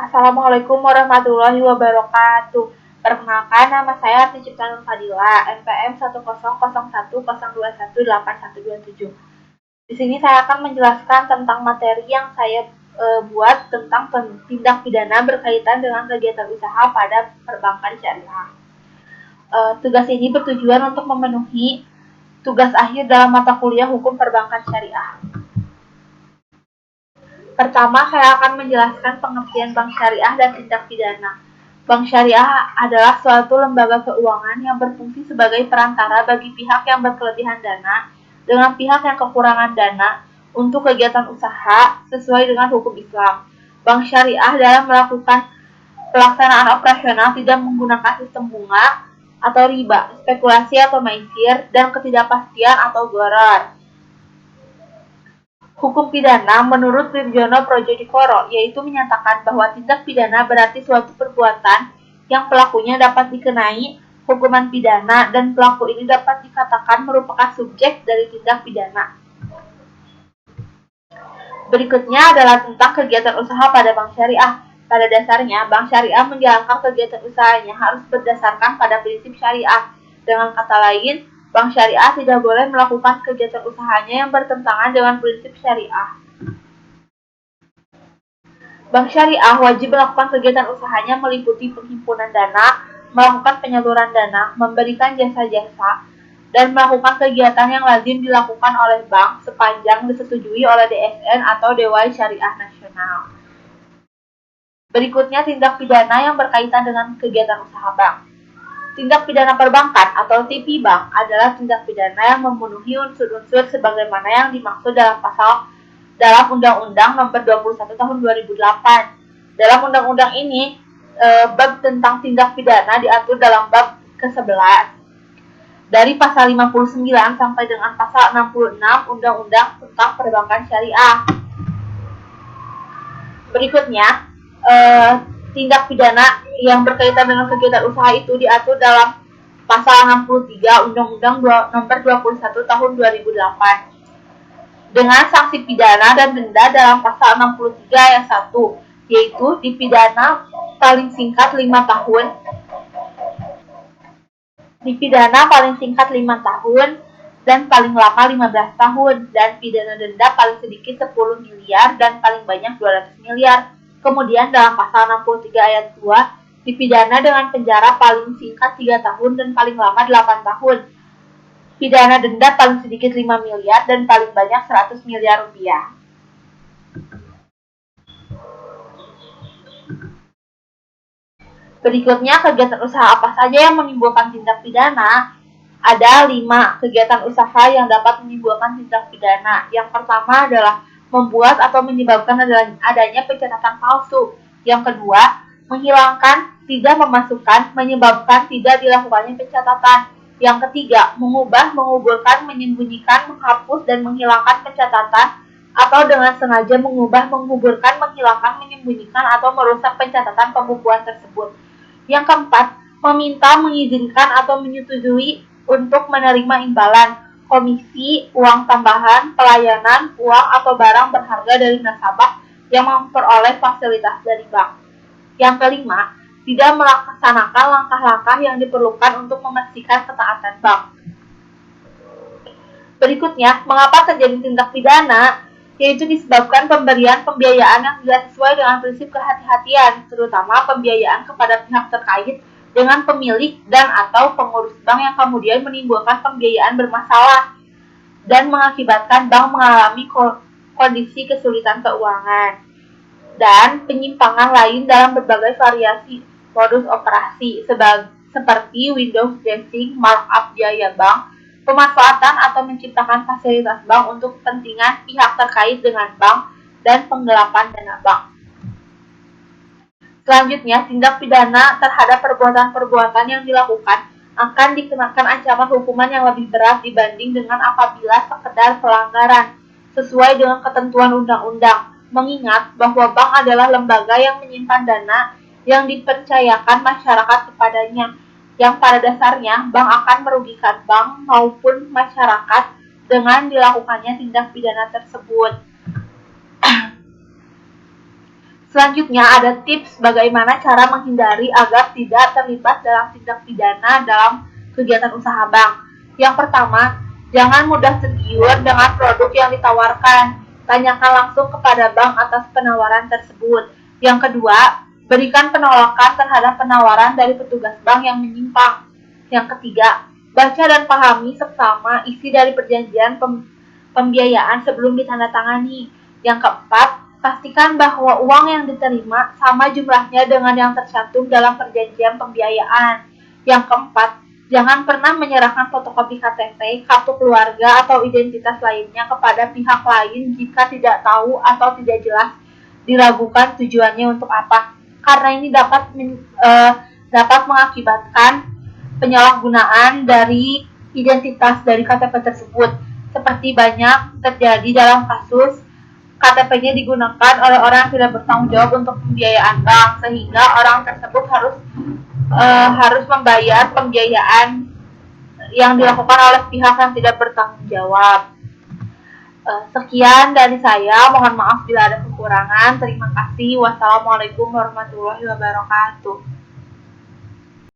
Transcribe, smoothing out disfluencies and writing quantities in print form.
Assalamualaikum warahmatullahi wabarakatuh. Perkenalkan, nama saya Arti Cipta Nur Fadila, NPM 1000121818127. Di sini saya akan menjelaskan tentang materi yang saya buat tentang tindak pidana berkaitan dengan kegiatan usaha pada perbankan syariah. Tugas ini bertujuan untuk memenuhi tugas akhir dalam mata kuliah Hukum Perbankan Syariah. Pertama, saya akan menjelaskan pengertian bank syariah dan tindak pidana. Bank syariah adalah suatu lembaga keuangan yang berfungsi sebagai perantara bagi pihak yang berkelebihan dana dengan pihak yang kekurangan dana untuk kegiatan usaha sesuai dengan hukum Islam. Bank syariah dalam melakukan pelaksanaan operasional tidak menggunakan sistem bunga atau riba, spekulasi atau maisir, dan ketidakpastian atau gharar. Hukum pidana menurut Wirjono Projodikoro yaitu menyatakan bahwa tindak pidana berarti suatu perbuatan yang pelakunya dapat dikenai hukuman pidana dan pelaku ini dapat dikatakan merupakan subjek dari tindak pidana. Berikutnya adalah tentang kegiatan usaha pada bank syariah. Pada dasarnya, bank syariah menjalankan kegiatan usahanya harus berdasarkan pada prinsip syariah. Dengan kata lain, bank syariah tidak boleh melakukan kegiatan usahanya yang bertentangan dengan prinsip syariah. Bank syariah wajib melakukan kegiatan usahanya meliputi penghimpunan dana, melakukan penyaluran dana, memberikan jasa-jasa, dan melakukan kegiatan yang lazim dilakukan oleh bank sepanjang disetujui oleh DSN atau Dewan Syariah Nasional. Berikutnya tindak pidana yang berkaitan dengan kegiatan usaha bank. Tindak pidana perbankan atau TP Bank adalah tindak pidana yang memenuhi unsur-unsur sebagaimana yang dimaksud dalam Undang-Undang Nomor 21 Tahun 2008. Dalam undang-undang ini, bab tentang tindak pidana diatur dalam bab ke-11. Dari pasal 59 sampai dengan pasal 66 Undang-Undang tentang Perbankan Syariah. Berikutnya, tindak pidana yang berkaitan dengan kegiatan usaha itu diatur dalam pasal 63 Undang-Undang Nomor 21 Tahun 2008 dengan sanksi pidana dan denda dalam pasal 63 ayat 1, yaitu dipidana paling singkat 5 tahun dan paling lama 15 tahun, dan pidana denda paling sedikit 10 miliar dan paling banyak 200 miliar. Kemudian dalam pasal 63 ayat 2, dipidana dengan penjara paling singkat 3 tahun dan paling lama 8 tahun. Pidana denda paling sedikit 5 miliar dan paling banyak 100 miliar rupiah. Berikutnya, kegiatan usaha apa saja yang menimbulkan tindak pidana? Ada 5 kegiatan usaha yang dapat menimbulkan tindak pidana. Yang pertama adalah membuat atau menyebabkan adanya pencatatan palsu. Yang kedua, menghilangkan, tidak memasukkan, menyebabkan tidak dilakukannya pencatatan. Yang ketiga, mengubah, menggugurkan, menyembunyikan, menghapus, dan menghilangkan pencatatan atau dengan sengaja mengubah, menggugurkan, menghilangkan, menyembunyikan, atau merusak pencatatan pembukuan tersebut. Yang keempat, meminta, mengizinkan, atau menyetujui untuk menerima imbalan, komisi, uang tambahan, pelayanan, uang atau barang berharga dari nasabah yang memperoleh fasilitas dari bank. Yang kelima, tidak melaksanakan langkah-langkah yang diperlukan untuk memastikan ketaatan bank. Berikutnya, mengapa terjadi tindak pidana? Yaitu disebabkan pemberian pembiayaan yang tidak sesuai dengan prinsip kehati-hatian, terutama pembiayaan kepada pihak terkait dengan pemilik dan atau pengurus bank yang kemudian menimbulkan pembiayaan bermasalah dan mengakibatkan bank mengalami kondisi kesulitan keuangan dan penyimpangan lain dalam berbagai variasi modus operasi seperti window dressing, markup biaya bank, pemanfaatan atau menciptakan fasilitas bank untuk kepentingan pihak terkait dengan bank, dan penggelapan dana bank. Selanjutnya, tindak pidana terhadap perbuatan-perbuatan yang dilakukan akan dikenakan ancaman hukuman yang lebih berat dibanding dengan apabila sekedar pelanggaran, sesuai dengan ketentuan undang-undang, mengingat bahwa bank adalah lembaga yang menyimpan dana yang dipercayakan masyarakat kepadanya, yang pada dasarnya bank akan merugikan bank maupun masyarakat dengan dilakukannya tindak pidana tersebut. Selanjutnya ada tips bagaimana cara menghindari agar tidak terlibat dalam tindak pidana dalam kegiatan usaha bank. Yang pertama, jangan mudah tergiur dengan produk yang ditawarkan. Tanyakan langsung kepada bank atas penawaran tersebut. Yang kedua, berikan penolakan terhadap penawaran dari petugas bank yang menyimpang. Yang ketiga, baca dan pahami seksama isi dari perjanjian pembiayaan sebelum ditandatangani. Yang keempat, pastikan bahwa uang yang diterima sama jumlahnya dengan yang tercantum dalam perjanjian pembiayaan. Yang keempat, jangan pernah menyerahkan fotokopi KTP, kartu keluarga, atau identitas lainnya kepada pihak lain jika tidak tahu atau tidak jelas diragukan tujuannya untuk apa. Karena ini dapat mengakibatkan penyalahgunaan dari identitas dari KTP tersebut, seperti banyak terjadi dalam kasus KTP-nya digunakan oleh orang yang tidak bertanggung jawab untuk pembiayaan bank, sehingga orang tersebut harus membayar pembiayaan yang dilakukan oleh pihak yang tidak bertanggung jawab. Sekian dari saya, mohon maaf bila ada kekurangan. Terima kasih. Wassalamualaikum warahmatullahi wabarakatuh.